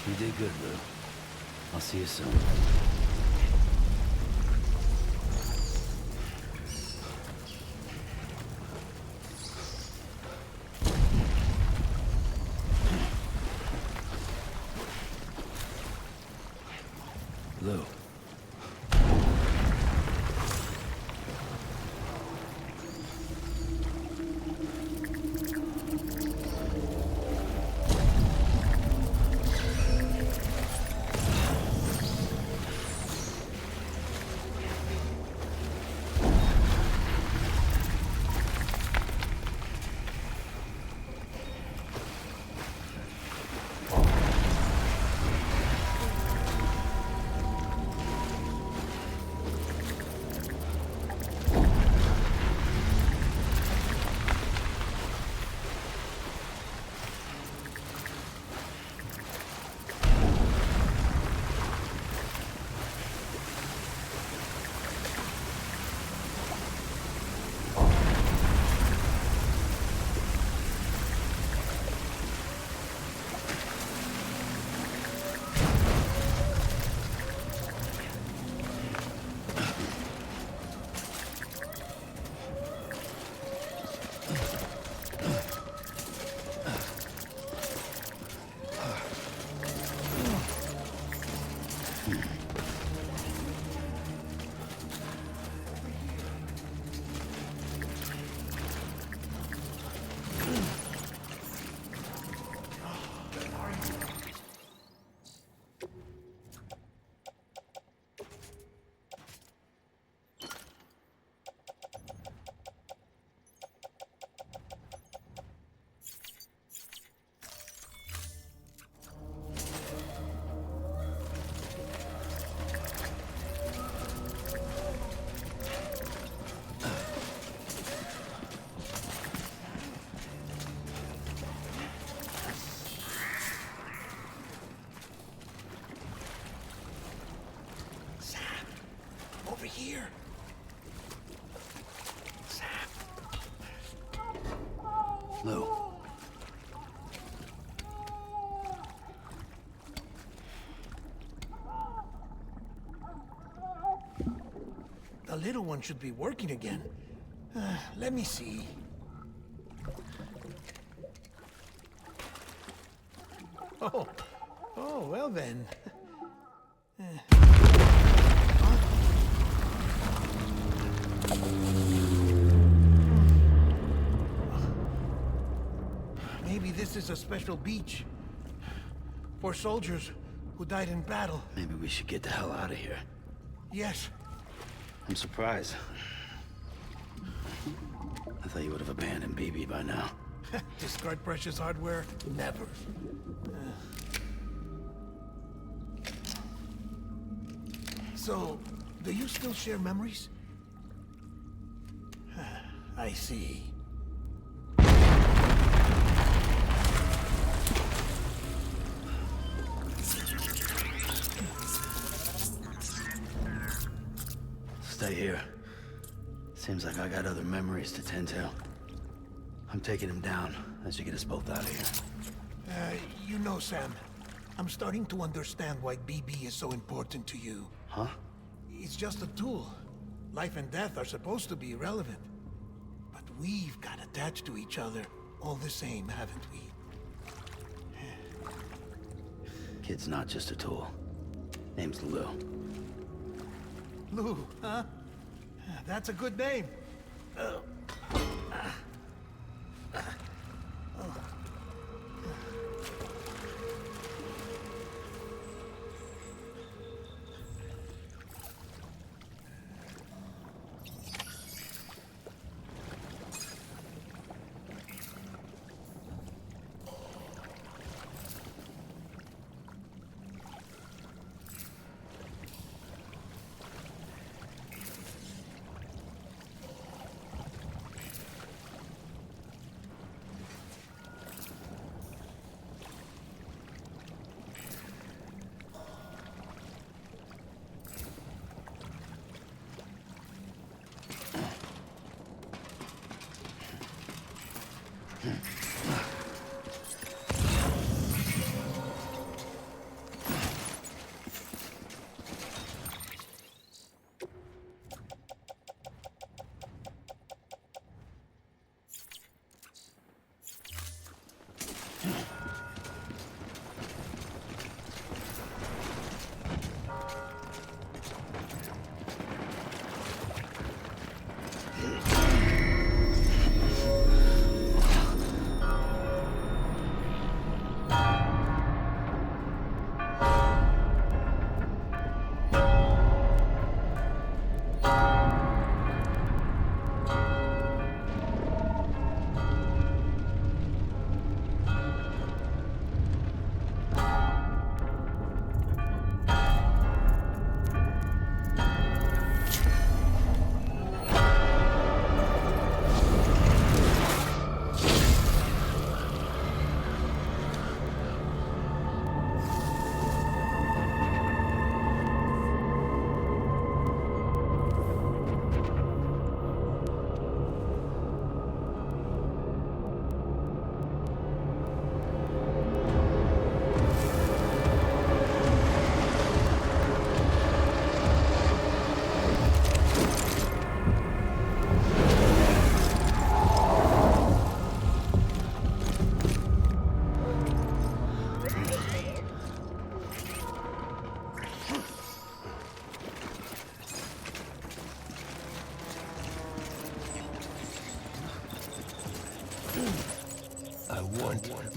You did good, Lou. I'll see you soon. Lou. Over here. Sam. Lou. The little one should be working again. Let me see. Oh, well then. Maybe this is a special beach for soldiers who died in battle. Maybe we should get the hell out of here. Yes. I'm surprised. I thought you would have abandoned BB by now. Discard precious hardware? Never. So, do you still share memories? I see. Stay here. Seems like I got other memories to tend to. I'm taking him down as you get us both out of here. You know, Sam, I'm starting to understand why BB is so important to you. Huh? It's just a tool. Life and death are supposed to be irrelevant. But we've got attached to each other all the same, haven't we? Kid's not just a tool. Name's Lou. Lou, huh? That's a good name.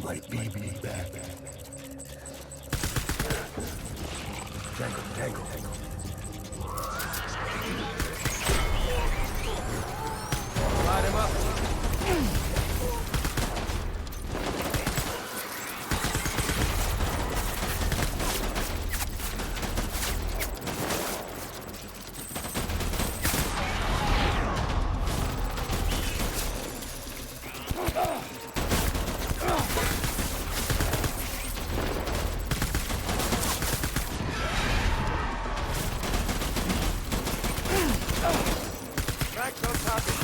my baby back. Tango, tango, tango. Light him up. Back on target.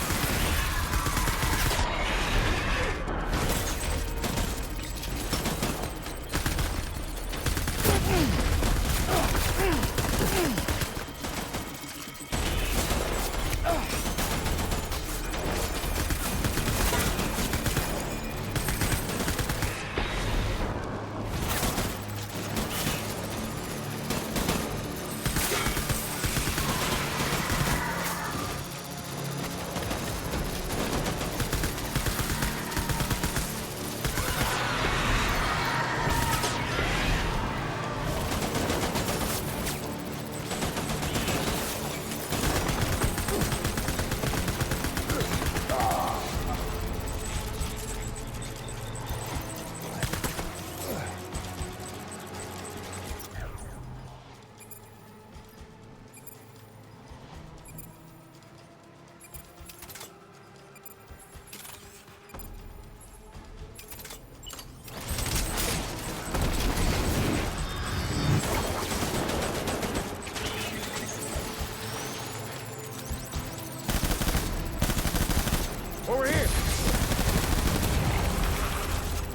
Over here.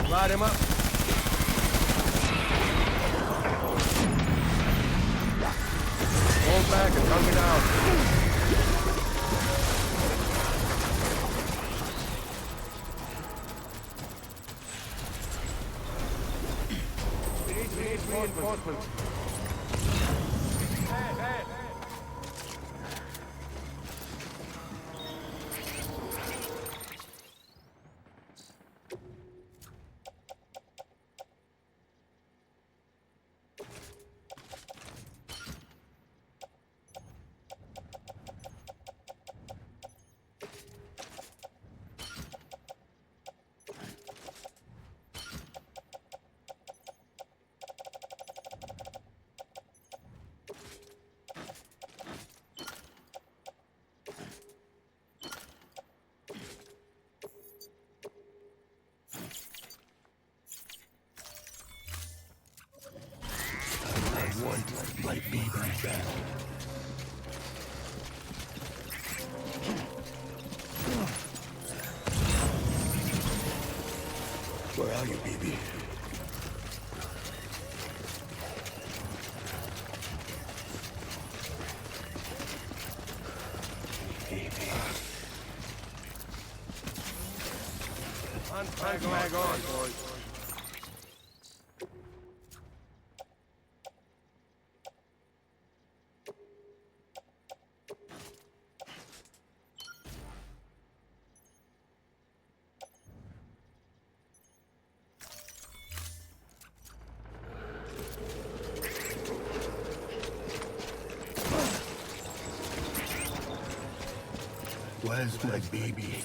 Light him up. Hold back and hug me down. We need reinforcements. Hey. I want my baby back. Where are you, baby? Flag on, boys. Where's my baby?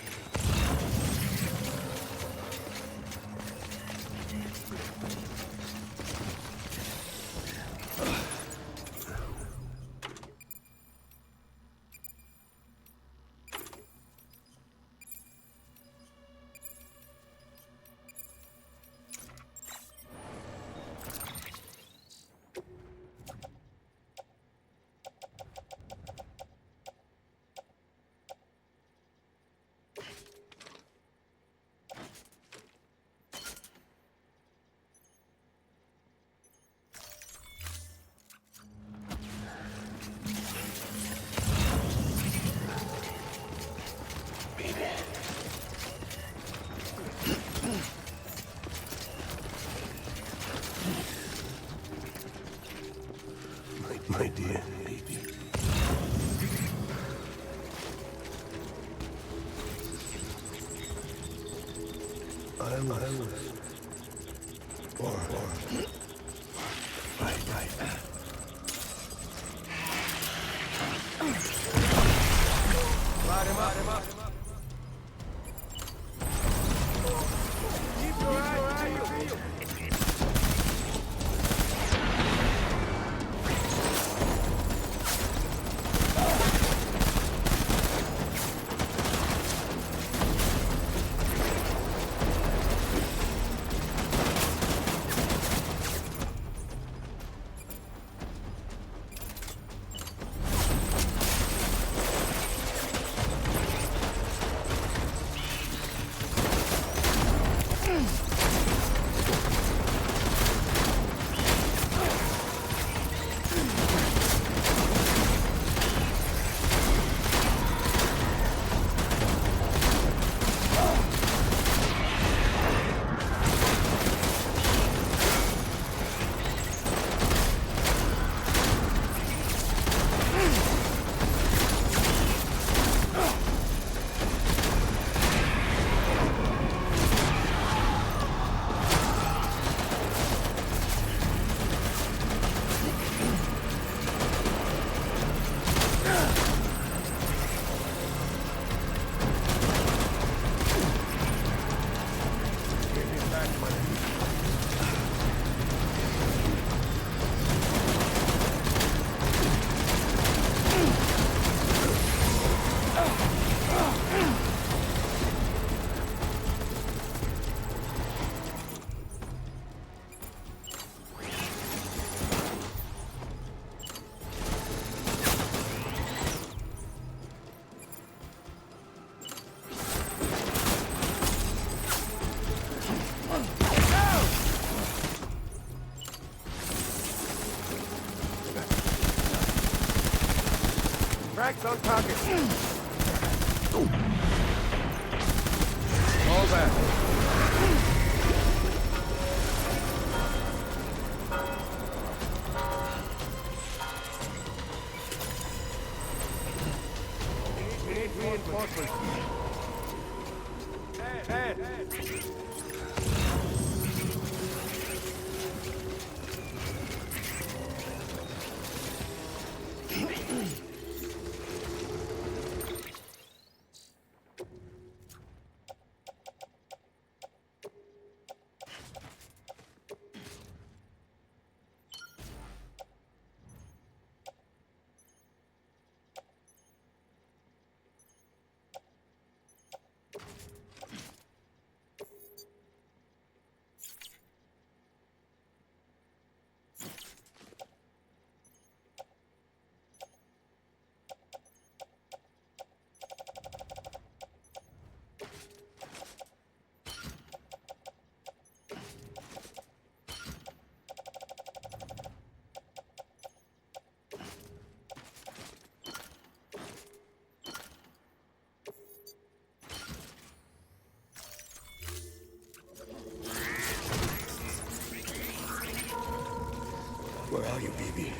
My dear baby. I was Tracks on target. Fall back. We need reinforcements. Head. Where are you, baby?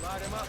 Light him up.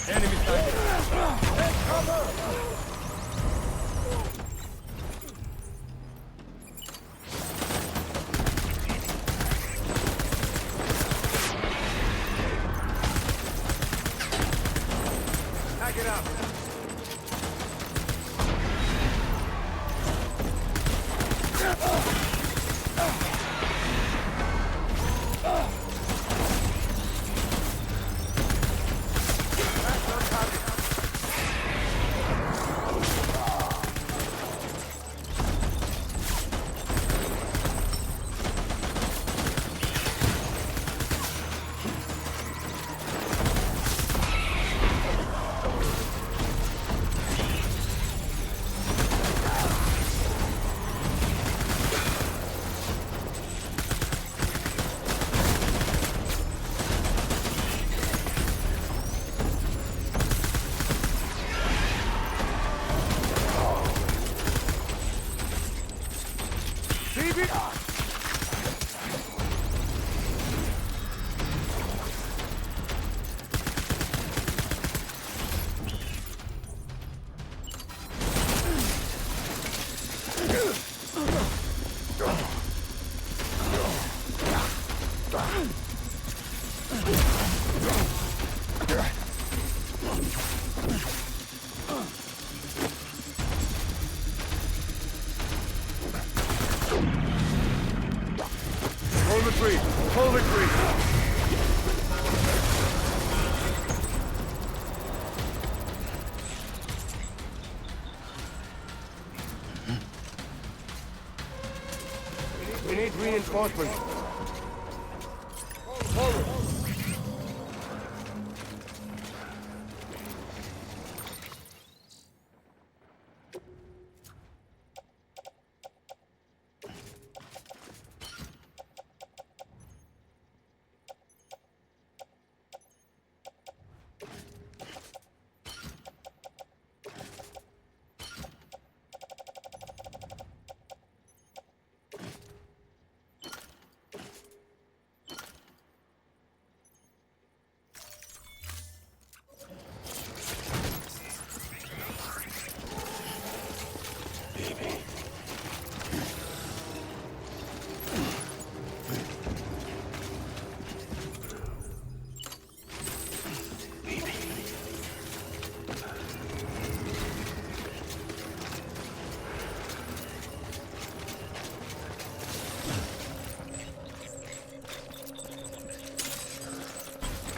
Enemy sighted. Take cover! Pack it up. retreat! Full retreat! We need reinforcements. Forward!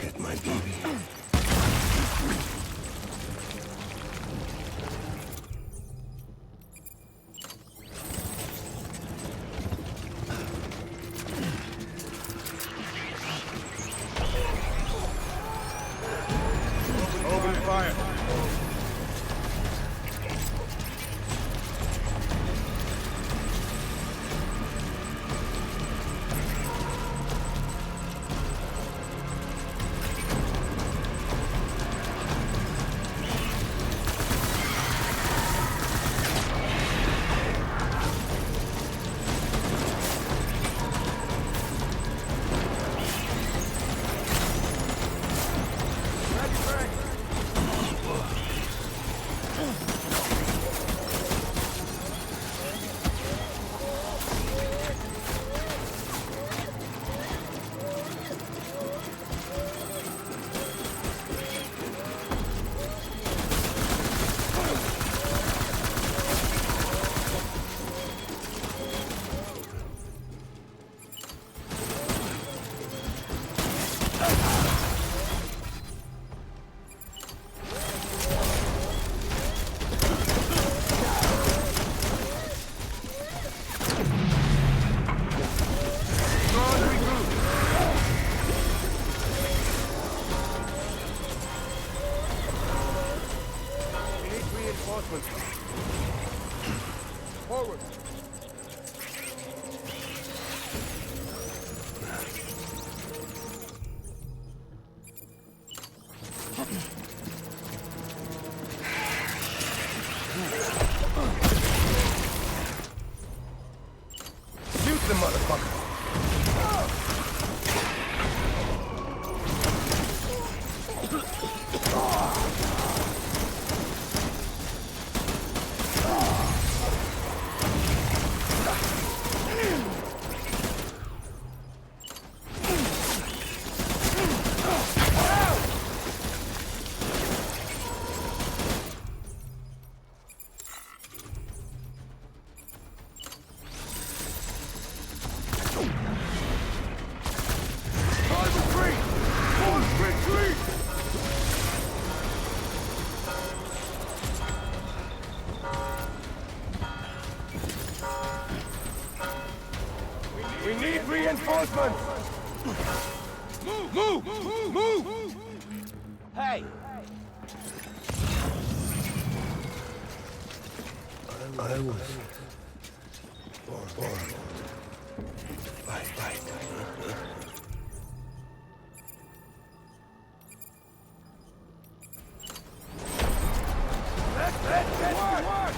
Get my baby. Open fire! Forward! Shoot the motherfucker! We need reinforcements! Move! Move! Move! Hey! I was born. Fight. Let's work!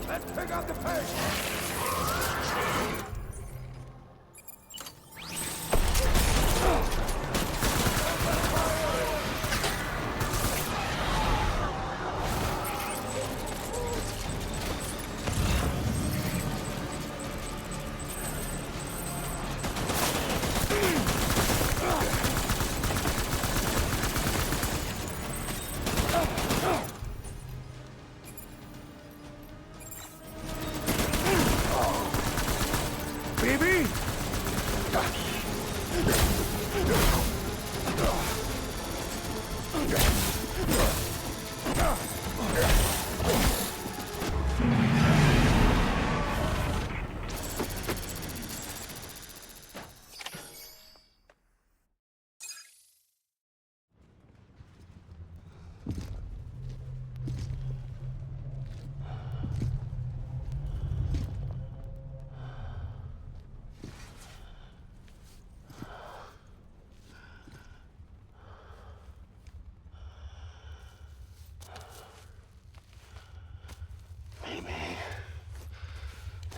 Let's pick up the pace! Baby!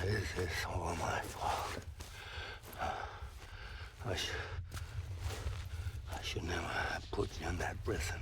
This is all my fault. I should never have put you in that prison.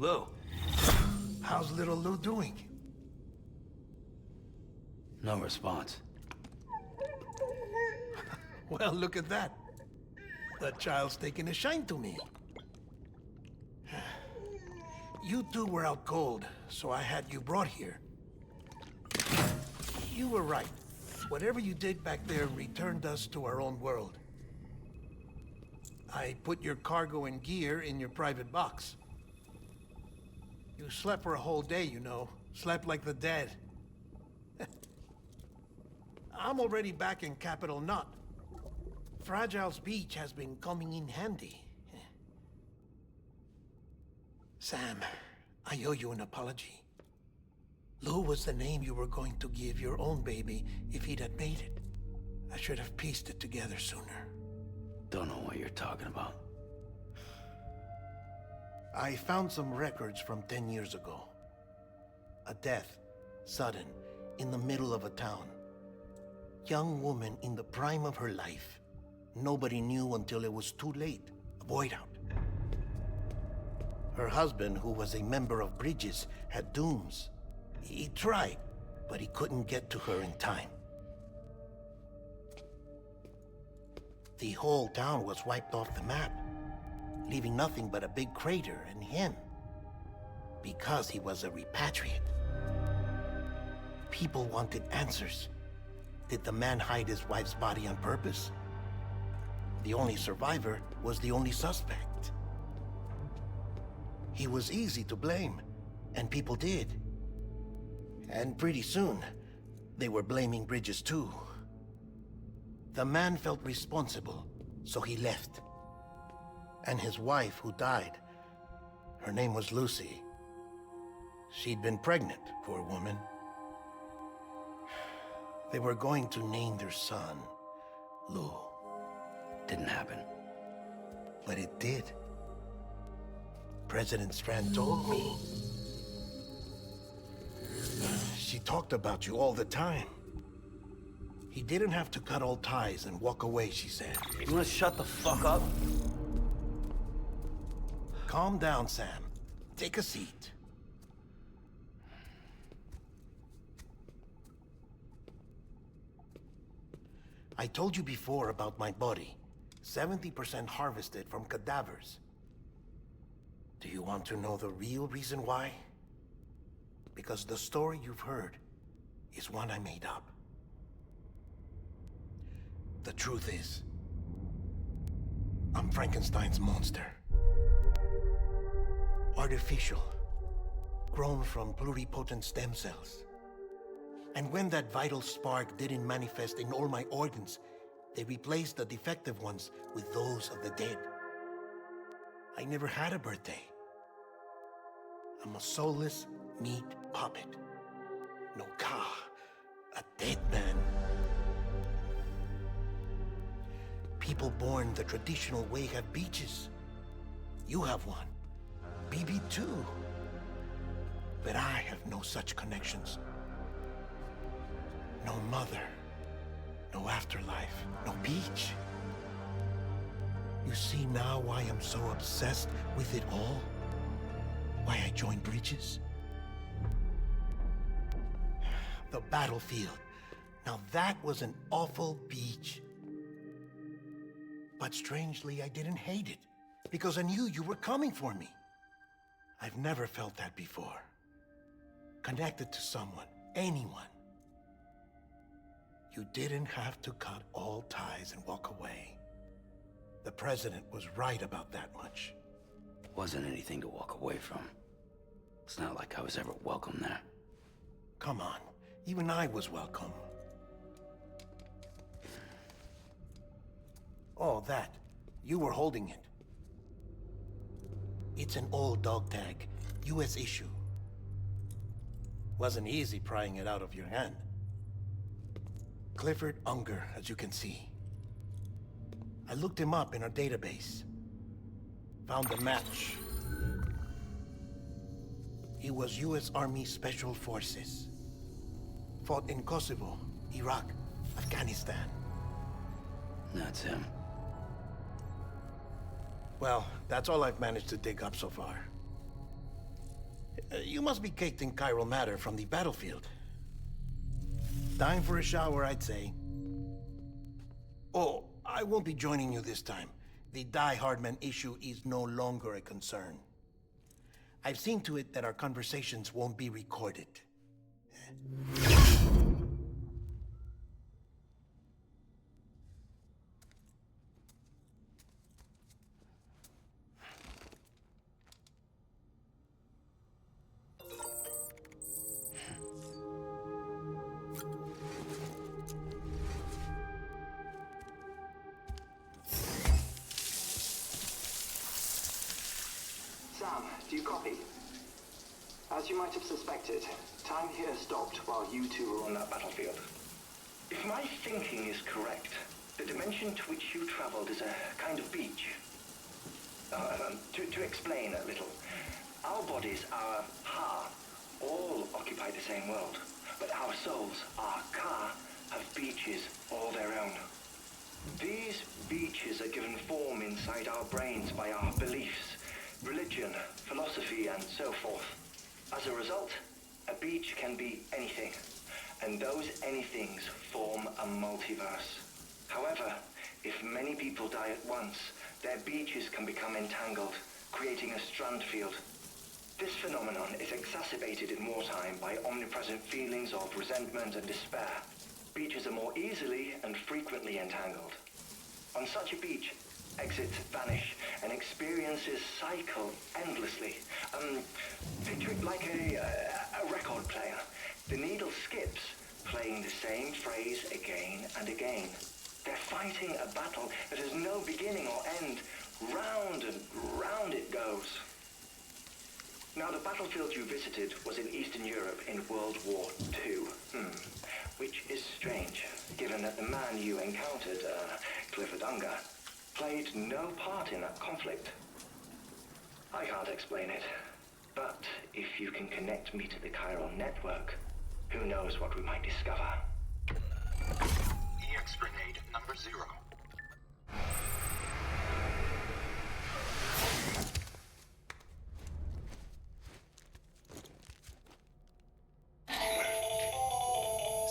Lou. How's little Lou doing? No response. Well, look at that. The child's taking a shine to me. You two were out cold, so I had you brought here. You were right. Whatever you did back there returned us to our own world. I put your cargo and gear in your private box. You slept for a whole day, you know. Slept like the dead. I'm already back in Capital Knot. Fragile's beach has been coming in handy. Sam, I owe you an apology. Lou was the name you were going to give your own baby if he'd had made it. I should have pieced it together sooner. Don't know what you're talking about. I found some records from 10 years ago. A death, sudden, in the middle of a town. Young woman in the prime of her life. Nobody knew until it was too late. A void out. Her husband, who was a member of Bridges, had dooms. He tried, but he couldn't get to her in time. The whole town was wiped off the map, leaving nothing but a big crater and him. Because he was a repatriate. People wanted answers. Did the man hide his wife's body on purpose? The only survivor was the only suspect. He was easy to blame, and people did. And pretty soon, they were blaming Bridges too. The man felt responsible, so he left. And his wife, who died, her name was Lucy. She'd been pregnant, poor woman. They were going to name their son Lou. Didn't happen. But it did. President Strand told me. She talked about you all the time. He didn't have to cut all ties and walk away, she said. You wanna shut the fuck up? Calm down, Sam. Take a seat. I told you before about my body. 70% harvested from cadavers. Do you want to know the real reason why? Because the story you've heard is one I made up. The truth is, I'm Frankenstein's monster. Artificial, grown from pluripotent stem cells. And when that vital spark didn't manifest in all my organs, they replaced the defective ones with those of the dead. I never had a birthday. I'm a soulless meat puppet. No ka, a dead man. People born the traditional way have beaches. You have one. BB too. But I have no such connections. No mother. No afterlife. No beach. You see now why I'm so obsessed with it all? Why I joined Bridges? The battlefield. Now that was an awful beach. But strangely, I didn't hate it, because I knew you were coming for me. I've never felt that before. Connected to someone, anyone. You didn't have to cut all ties and walk away. The president was right about that much. Wasn't anything to walk away from. It's not like I was ever welcome there. Come on, even I was welcome. Oh, that. You were holding it. It's an old dog tag, US issue. Wasn't easy prying it out of your hand. Clifford Unger, as you can see. I looked him up in our database. Found a match. He was US Army Special Forces. Fought in Kosovo, Iraq, Afghanistan. That's him. Well, that's all I've managed to dig up so far. You must be caked in chiral matter from the battlefield. Time for a shower, I'd say. Oh, I won't be joining you this time. The Die Hardman issue is no longer a concern. I've seen to it that our conversations won't be recorded. Sam, do you copy? As you might have suspected, time here stopped while you two were on that battlefield. If my thinking is correct, the dimension to which you traveled is a kind of beach. To explain a little, our bodies, our ha, all occupy the same world, but our souls, our ka, have beaches all their own. These beaches are given form inside our brains by our beliefs, religion, philosophy, and so forth. As a result, a beach can be anything, and those anythings form a multiverse. However, if many people die at once, their beaches can become entangled, creating a strand field. This phenomenon is exacerbated in wartime by omnipresent feelings of resentment and despair. Beaches are more easily and frequently entangled. On such a beach, exits vanish and experiences cycle endlessly. Picture it like a record player. The needle skips, playing the same phrase again and again. They're fighting a battle that has no beginning or end. Round and round it goes. Now, the battlefield you visited was in Eastern Europe in World War II. Which is strange, given that the man you encountered, Clifford Unger, played no part in that conflict. I can't explain it, but if you can connect me to the chiral network, who knows what we might discover. EX grenade number 0.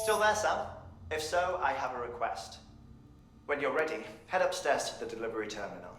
Still there, Sam? If so, I have a request. When you're ready, head upstairs to the delivery terminal.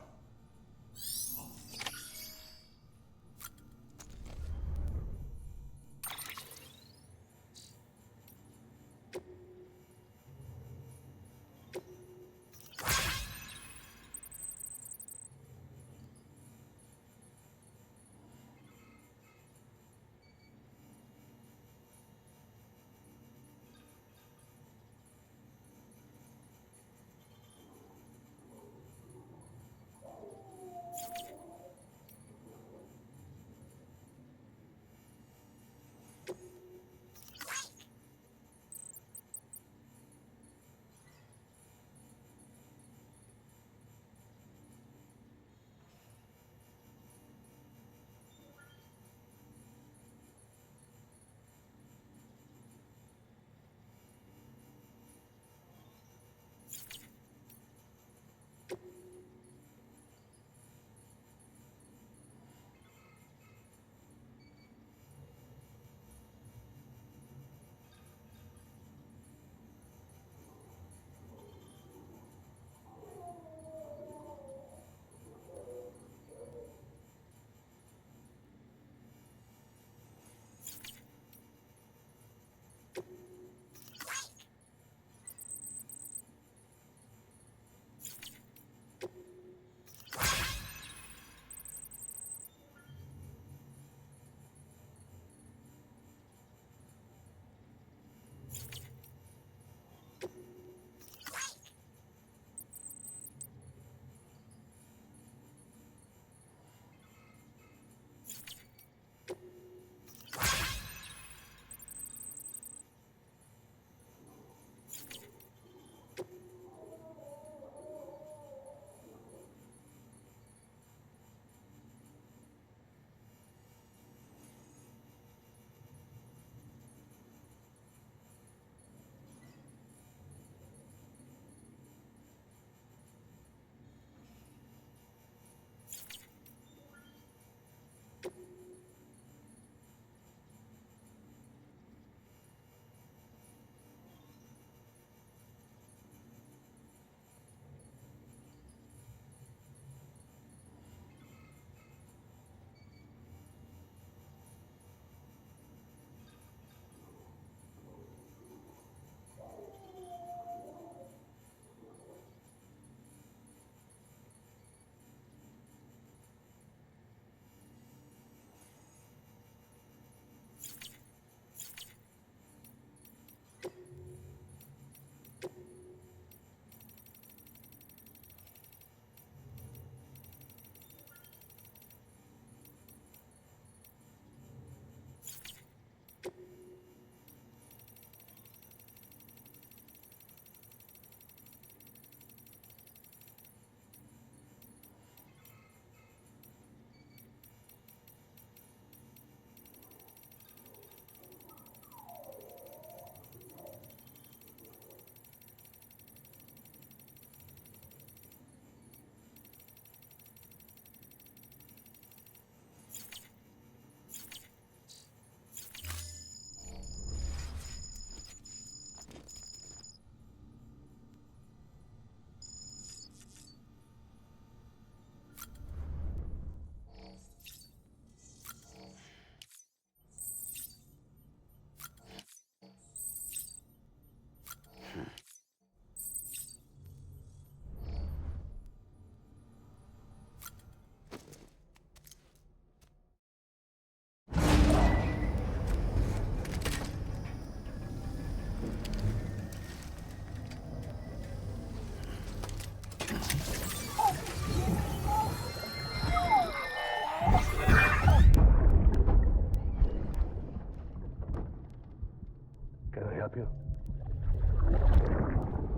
help you?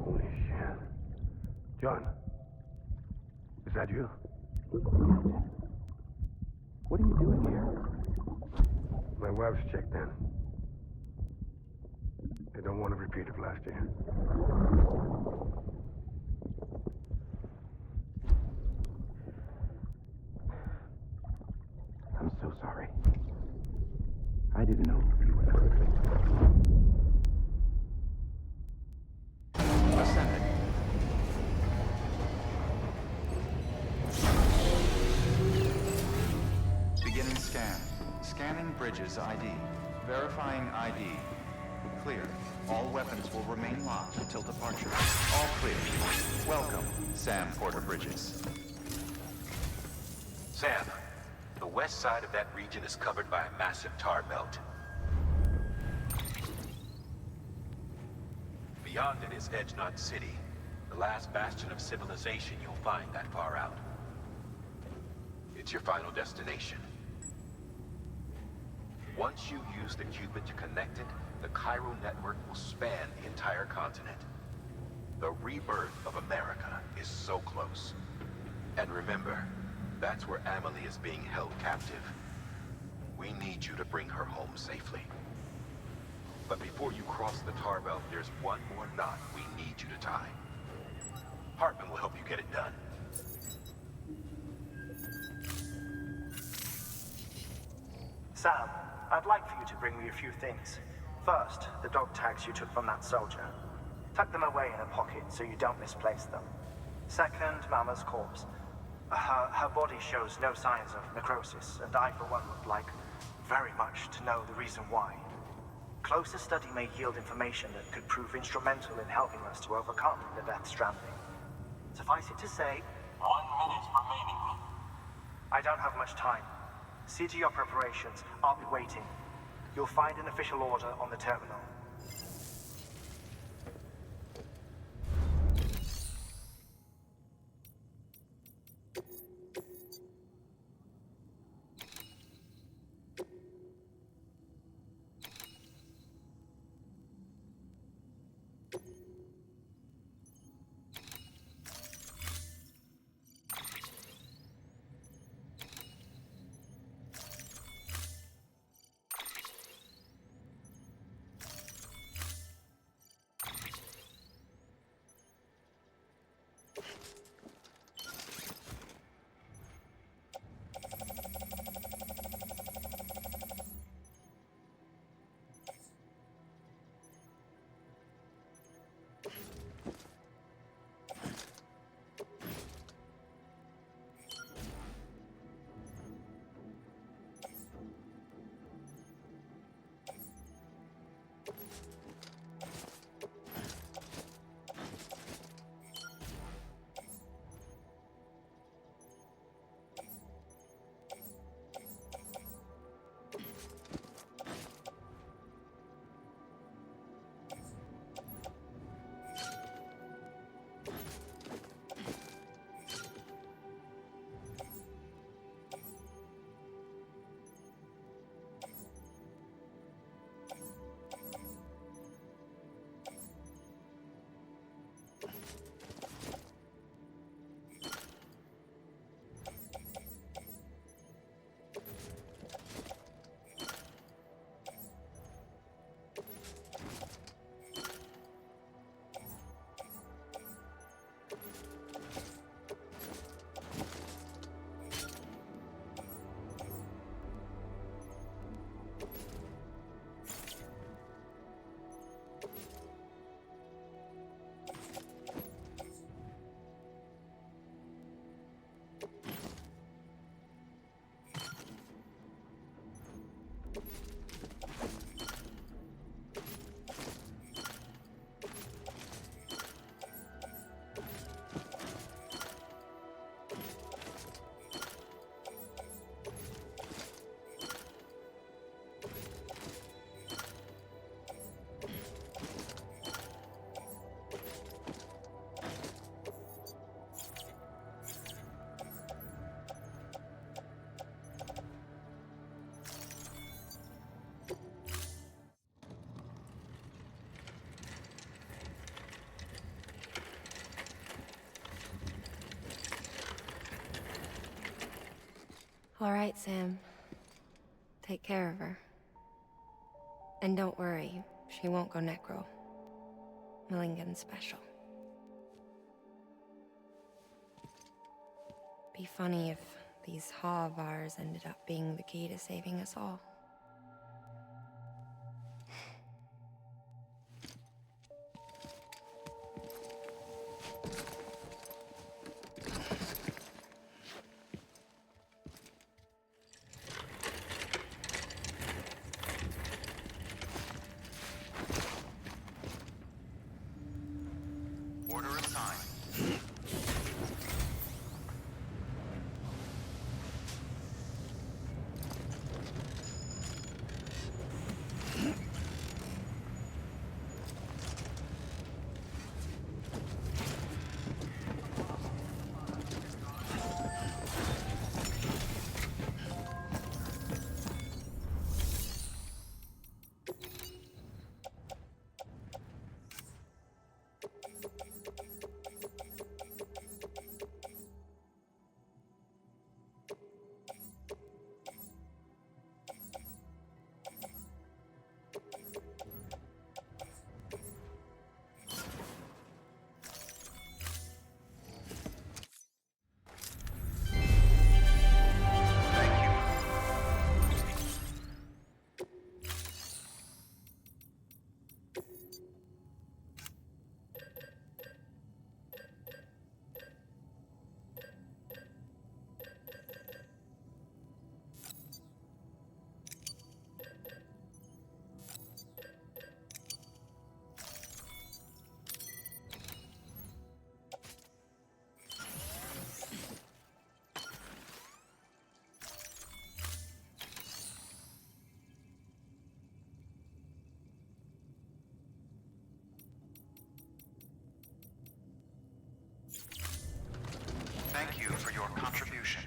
Holy shit. John. Is that you? What are you doing here? My wife's checked in. They don't want a repeat of last year. I'm so sorry. I didn't know you were coming. Ascending. Beginning scan. Scanning bridges ID. Verifying ID. Clear. All weapons will remain locked until departure. All clear. Welcome, Sam Porter Bridges. Sam, the west side of that region is covered by a massive tar belt. Beyond it is Edgenot City, the last bastion of civilization you'll find that far out. It's your final destination. Once you use the Cupid to connect it, the Cairo network will span the entire continent. The rebirth of America is so close. And remember, that's where Amelie is being held captive. We need you to bring her home safely. But before you cross the tar belt, there's one more knot we need you to tie. Hartman will help you get it done. Sam, I'd like for you to bring me a few things. First, the dog tags you took from that soldier. Tuck them away in a pocket so you don't misplace them. Second, Mama's corpse. Her body shows no signs of necrosis, and I, for one, would like very much to know the reason why. Closer study may yield information that could prove instrumental in helping us to overcome the Death Stranding. Suffice it to say, 1 minute remaining. I don't have much time. See to your preparations. I'll be waiting. You'll find an official order on the terminal. All right, Sam. Take care of her. And don't worry, she won't go necro. Millingen's special. Be funny if these Ha of ours ended up being the key to saving us all. Order assigned. Thank you for your contribution.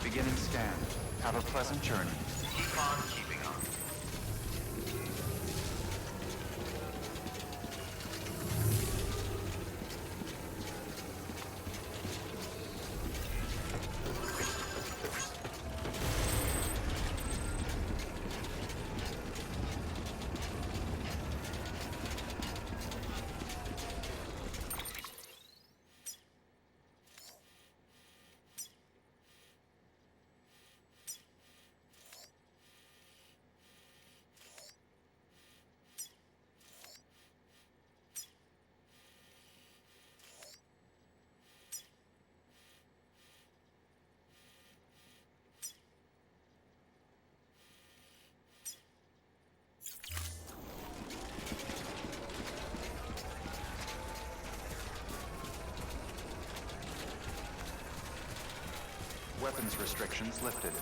Beginning scan. Have a pleasant journey. Keep on keeping on. Weapons restrictions lifted.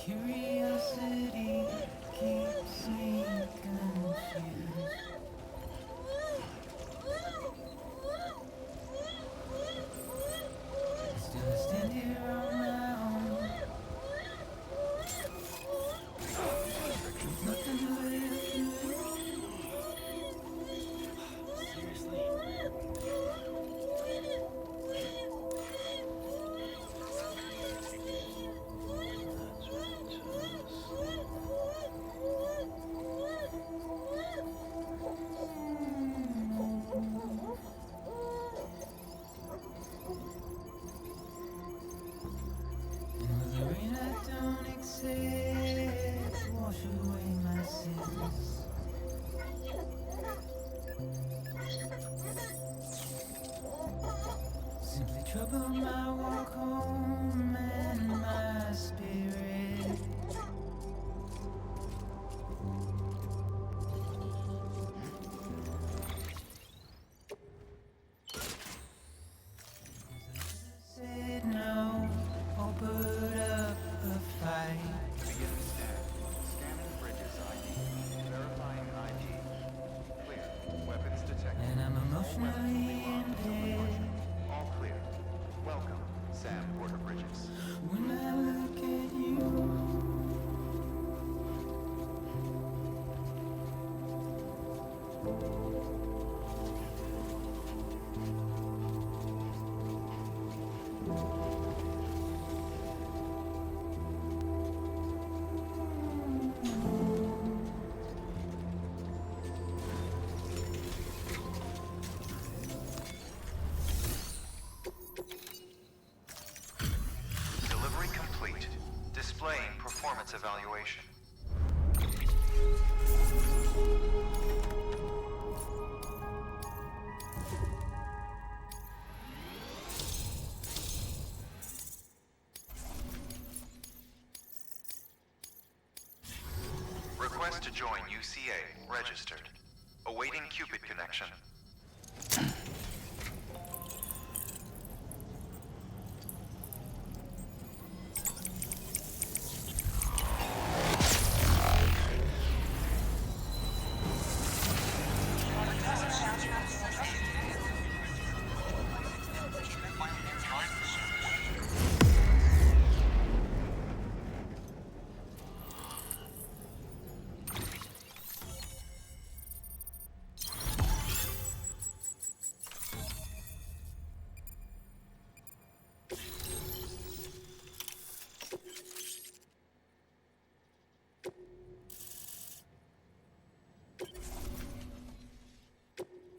Curiosity keeps me confused. Still I stand here on my own. Nothing to live through. Seriously. The rain I don't accept wash away my sins. Simply trouble my walk home and my spirit. Said no, or put up a fight. Begin scan. Scanning bridges ID. Verifying ID. Clear. Weapons detected. And I'm emotionally impaired. All clear. Welcome, Sam Porter Bridges. When I look at you, Delivery complete. Displaying performance evaluation. Request to join UCA. Registered. Awaiting Cupid connection.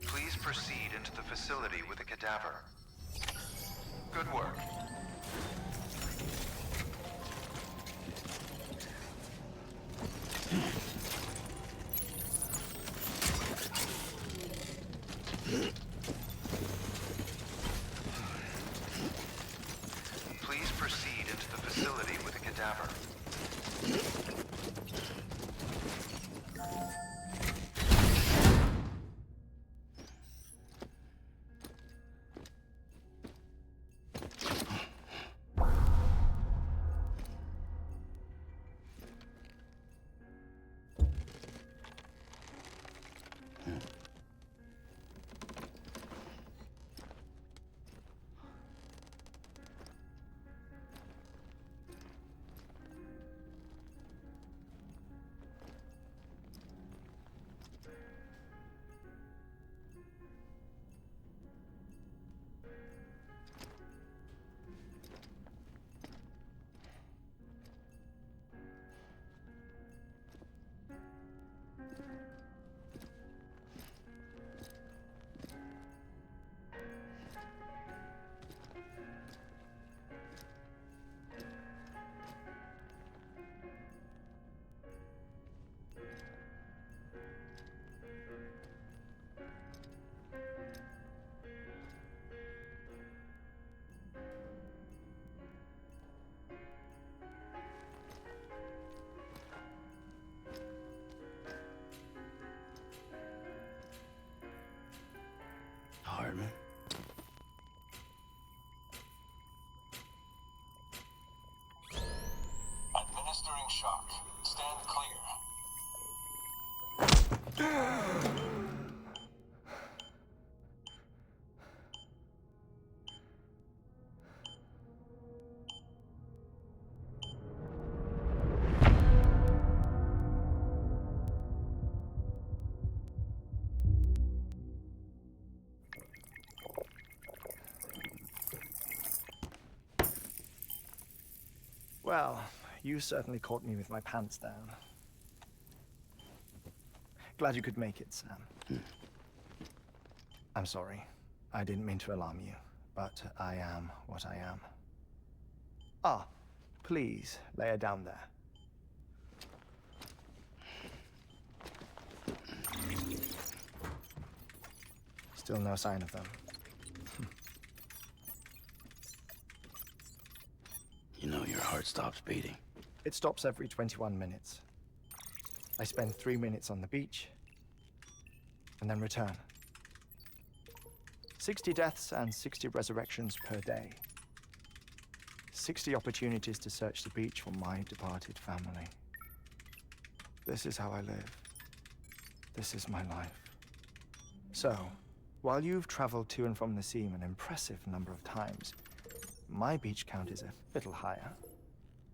Please proceed into the facility with a cadaver. Good work. Please proceed into the facility with a cadaver. shock. Stand clear. Well, you certainly caught me with my pants down. Glad you could make it, Sam. I'm sorry. I didn't mean to alarm you, but I am what I am. Ah, please lay her down there. Still no sign of them. You know your heart stops beating. It stops every 21 minutes. I spend 3 minutes on the beach, and then return. 60 deaths and 60 resurrections per day. 60 opportunities to search the beach for my departed family. This is how I live. This is my life. So, while you've traveled to and from the sea an impressive number of times, my beach count is a little higher.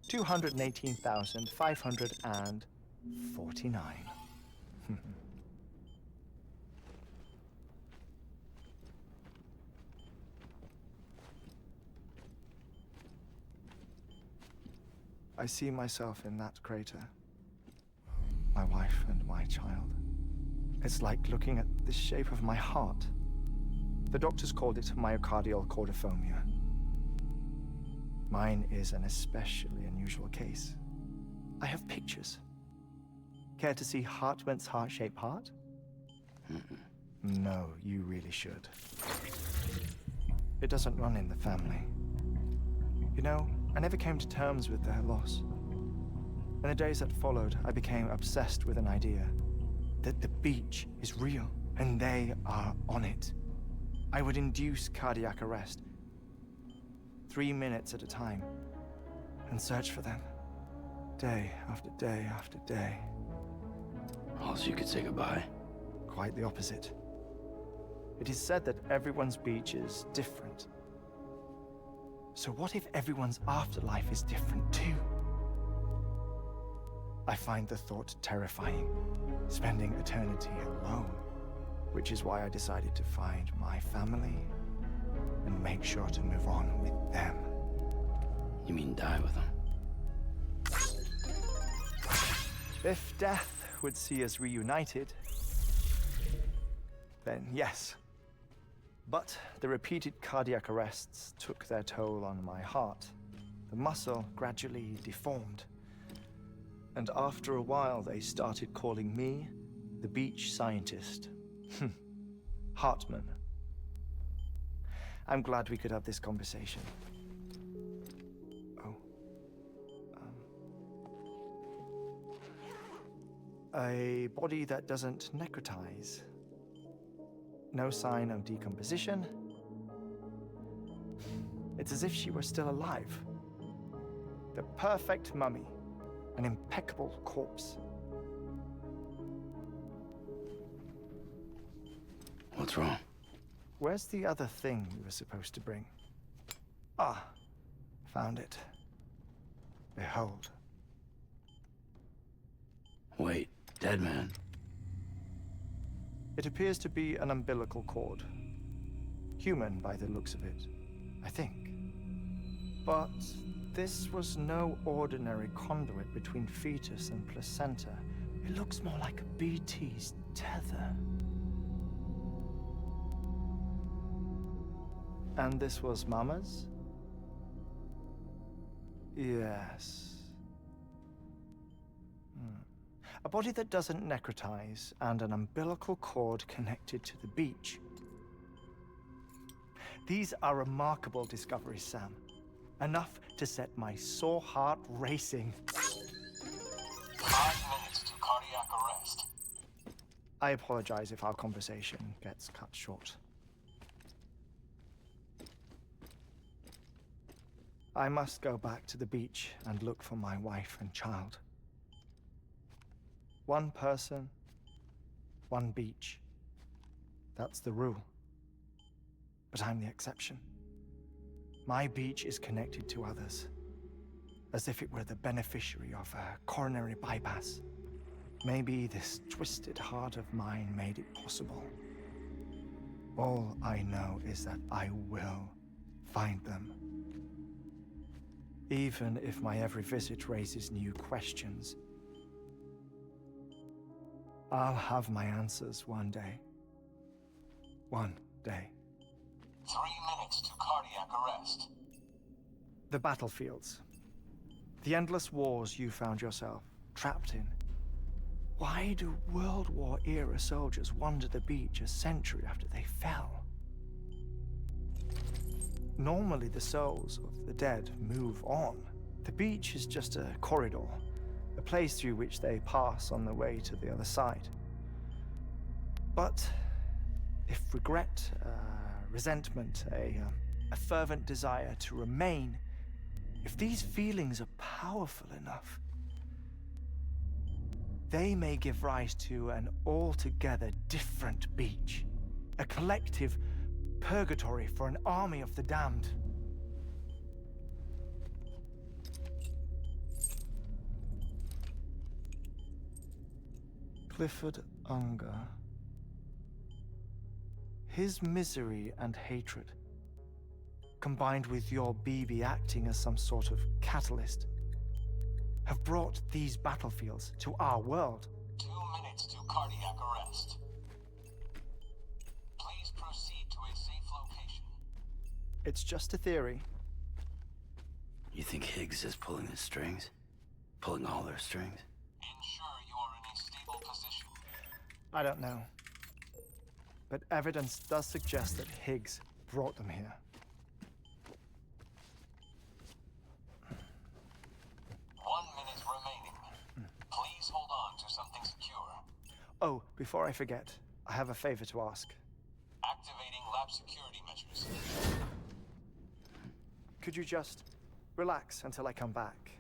218,549. I see myself in that crater. My wife and my child. It's like looking at the shape of my heart. The doctors called it myocardial cordiformia. Mine is an especially unusual case. I have pictures. Care to see Hartman's heart-shaped heart? No, you really should. It doesn't run in the family. You know, I never came to terms with their loss. In the days that followed, I became obsessed with an idea that the beach is real, and they are on it. I would induce cardiac arrest, 3 minutes at a time, and search for them, day after day after day. Oh, so you could say goodbye? Quite the opposite. It is said that everyone's beach is different. So what if everyone's afterlife is different too? I find the thought terrifying, spending eternity alone, which is why I decided to find my family and make sure to move on with them. You mean die with them? If death would see us reunited, then yes. But the repeated cardiac arrests took their toll on my heart. The muscle gradually deformed. And after a while, they started calling me the beach scientist. Hartman. I'm glad we could have this conversation. Oh. A body that doesn't necrotize. No sign of decomposition. It's as if she were still alive. The perfect mummy. An impeccable corpse. What's wrong? Where's the other thing we were supposed to bring? Ah, found it. Behold. Wait, dead man? It appears to be an umbilical cord. Human by the looks of it, I think. But this was no ordinary conduit between fetus and placenta. It looks more like a BT's tether. And this was Mama's? Yes. A body that doesn't necrotize and an umbilical cord connected to the beach. These are remarkable discoveries, Sam. Enough to set my sore heart racing. 5 minutes to cardiac arrest. I apologize if our conversation gets cut short. I must go back to the beach and look for my wife and child. One person, one beach. That's the rule. But I'm the exception. My beach is connected to others, as if it were the beneficiary of a coronary bypass. Maybe this twisted heart of mine made it possible. All I know is that I will find them. Even if my every visit raises new questions, I'll have my answers one day. One day. 3 minutes to cardiac arrest. The battlefields. The endless wars you found yourself trapped in. Why do World War-era soldiers wander the beach a century after they fell? Normally the souls of the dead move on. The beach is just a corridor, a place through which they pass on the way to the other side. But if regret, resentment, a fervent desire to remain, if these feelings are powerful enough, they may give rise to an altogether different beach, a collective purgatory for an army of the damned. Clifford Unger. His misery and hatred, combined with your BB acting as some sort of catalyst, have brought these battlefields to our world. 2 minutes to cardiac arrest. Please proceed to a safe location. It's just a theory. You think Higgs is pulling the strings? Pulling all their strings? Ensure you are in a stable position. I don't know. But evidence does suggest that Higgs brought them here. 1 minute remaining. Please hold on to something secure. Oh, before I forget, I have a favor to ask. Activating lab security measures. Could you just relax until I come back?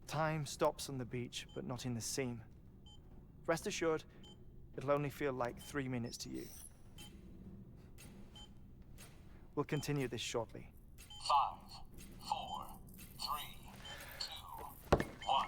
Time stops on the beach, but not in the scene. Rest assured, it'll only feel like 3 minutes to you. We'll continue this shortly. 5, 4, 3, 2, 1.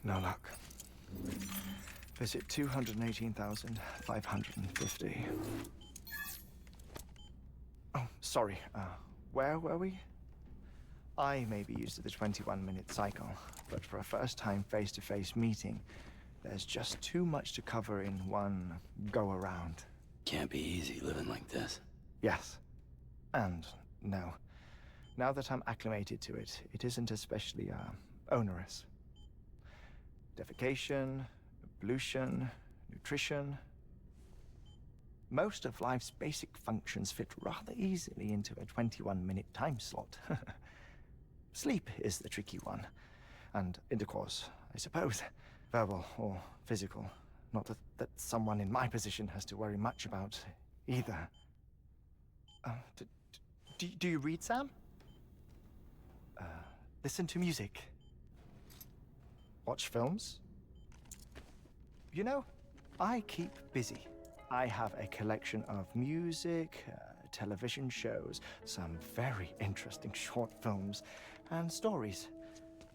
No luck. Visit 218,550. Oh, sorry. Where were we? I may be used to the 21-minute cycle, but for a first-time face-to-face meeting, there's just too much to cover in one go-around. Can't be easy living like this. Yes. And no. Now that I'm acclimated to it, it isn't especially, onerous. Defecation, pollution, nutrition. Most of life's basic functions fit rather easily into a 21-minute time slot. Sleep is the tricky one. And intercourse, I suppose. Verbal or physical. Not that someone in my position has to worry much about either. Do you read, Sam? Listen to music. Watch films? You know, I keep busy. I have a collection of music, television shows, some very interesting short films, and stories.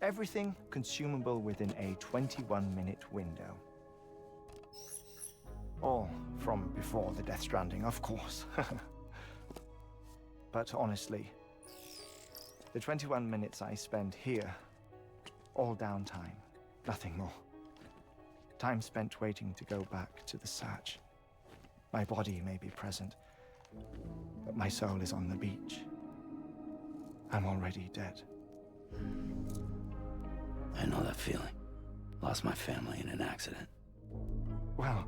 Everything consumable within a 21-minute window. All from before the Stranding, of course. But honestly, the 21 minutes I spend here, all downtime, nothing more. Time spent waiting to go back to the search. My body may be present, but my soul is on the beach. I'm already dead. I know that feeling. Lost my family in an accident. Well,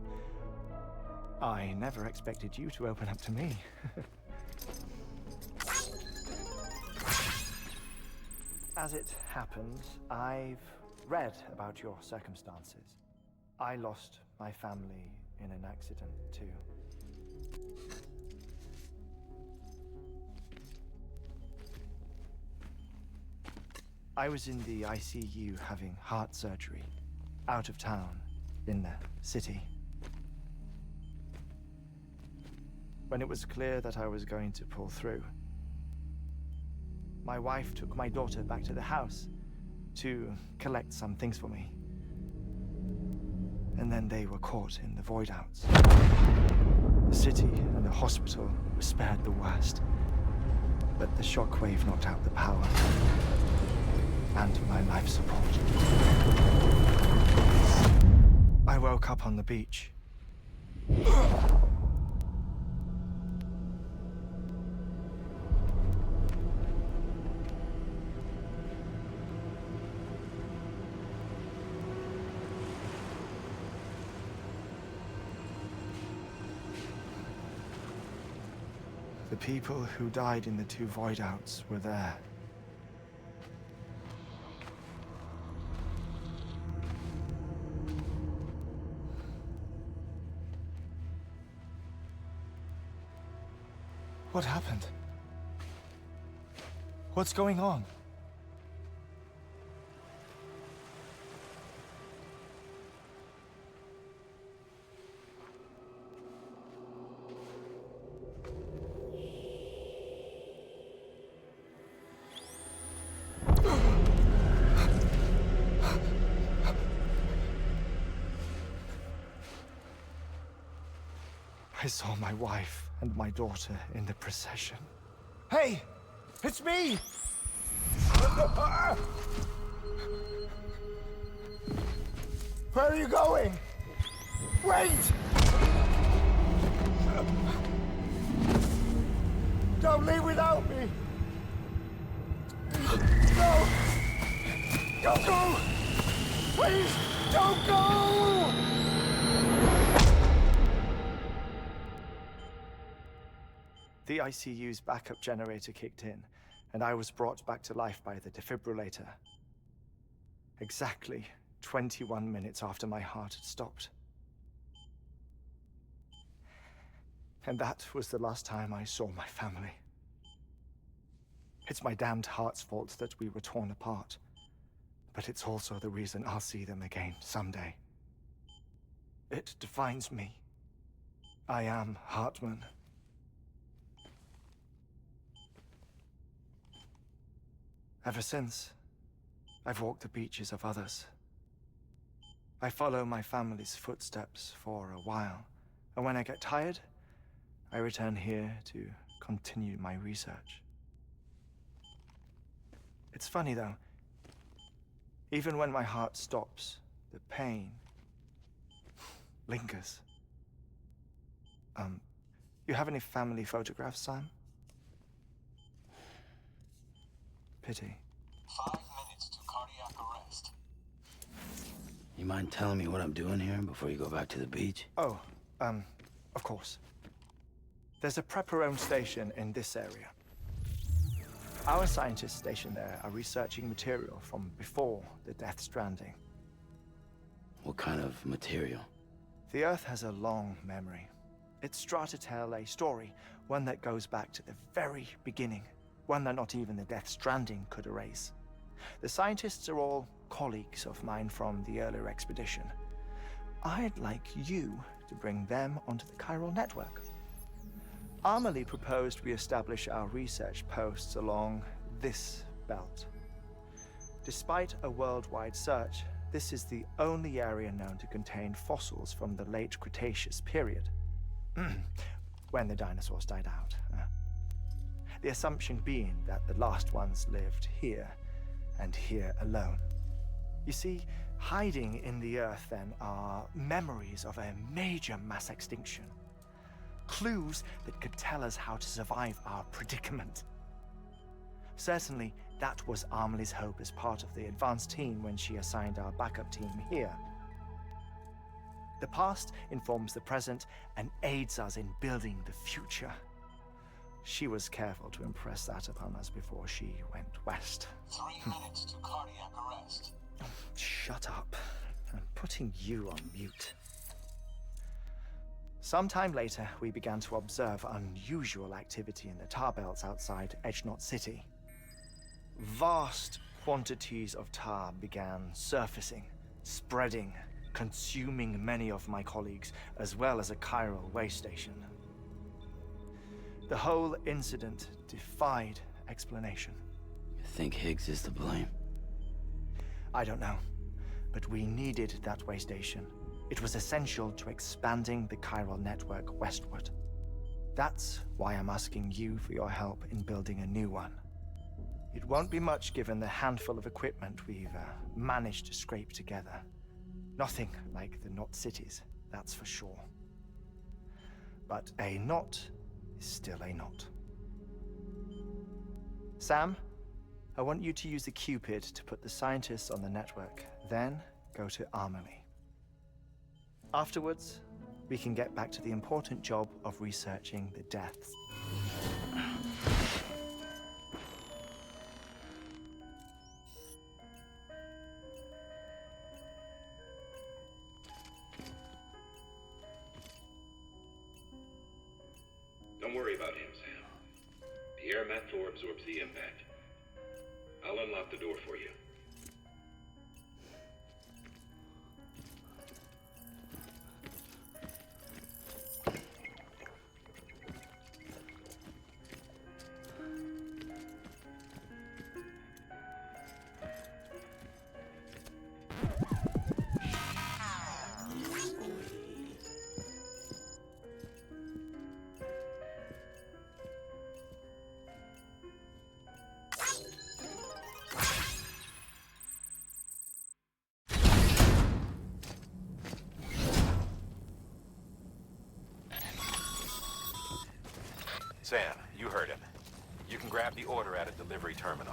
I never expected you to open up to me. As it happens, I've read about your circumstances. I lost my family in an accident, too. I was in the ICU having heart surgery, out of town, in the city. When it was clear that I was going to pull through, my wife took my daughter back to the house to collect some things for me. And then they were caught in the void-outs. The city and the hospital were spared the worst, but the shockwave knocked out the power and my life support. I woke up on the beach. The people who died in the two void-outs were there. What happened? What's going on? I saw my wife and my daughter in the procession. Hey! It's me! Where are you going? Wait! Don't leave without me! No! Don't go! Please, don't go! The ICU's backup generator kicked in, and I was brought back to life by the defibrillator. Exactly 21 minutes after my heart had stopped. And that was the last time I saw my family. It's my damned heart's fault that we were torn apart, but it's also the reason I'll see them again someday. It defines me. I am Hartman. Ever since, I've walked the beaches of others, I follow my family's footsteps for a while, and when I get tired, I return here to continue my research. It's funny though, even when my heart stops, the pain lingers. You have any family photographs, Sam? Pity. 5 minutes to cardiac arrest. You mind telling me what I'm doing here before you go back to the beach? Oh, of course. There's a Prepper-owned station in this area. Our scientists stationed there are researching material from before the Death Stranding. What kind of material? The Earth has a long memory. It's trying to tell a story, one that goes back to the very beginning, one that not even the Death Stranding could erase. The scientists are all colleagues of mine from the earlier expedition. I'd like you to bring them onto the chiral network. Amelie proposed we establish our research posts along this belt. Despite a worldwide search, this is the only area known to contain fossils from the late Cretaceous period, when the dinosaurs died out. The assumption being that the last ones lived here, and here alone. You see, hiding in the Earth then are memories of a major mass extinction. Clues that could tell us how to survive our predicament. Certainly, that was Amelie's hope as part of the advanced team when she assigned our backup team here. The past informs the present and aids us in building the future. She was careful to impress that upon us before she went west. 3 minutes to cardiac arrest. Shut up. I'm putting you on mute. Sometime later, we began to observe unusual activity in the tar belts outside Edgenot City. Vast quantities of tar began surfacing, spreading, consuming many of my colleagues, as well as a chiral way station. The whole incident defied explanation. You think Higgs is to blame? I don't know, but we needed that way station. It was essential to expanding the chiral network westward. That's why I'm asking you for your help in building a new one. It won't be much given the handful of equipment we've managed to scrape together. Nothing like the knot cities, that's for sure. But a knot is still a knot. Sam, I want you to use the Cupid to put the scientists on the network, then go to Amelie. Afterwards, we can get back to the important job of researching the deaths. Don't worry about him, Sam. The air mat floor absorbs the impact. I'll unlock the door for you. Sam, you heard him. You can grab the order at a delivery terminal.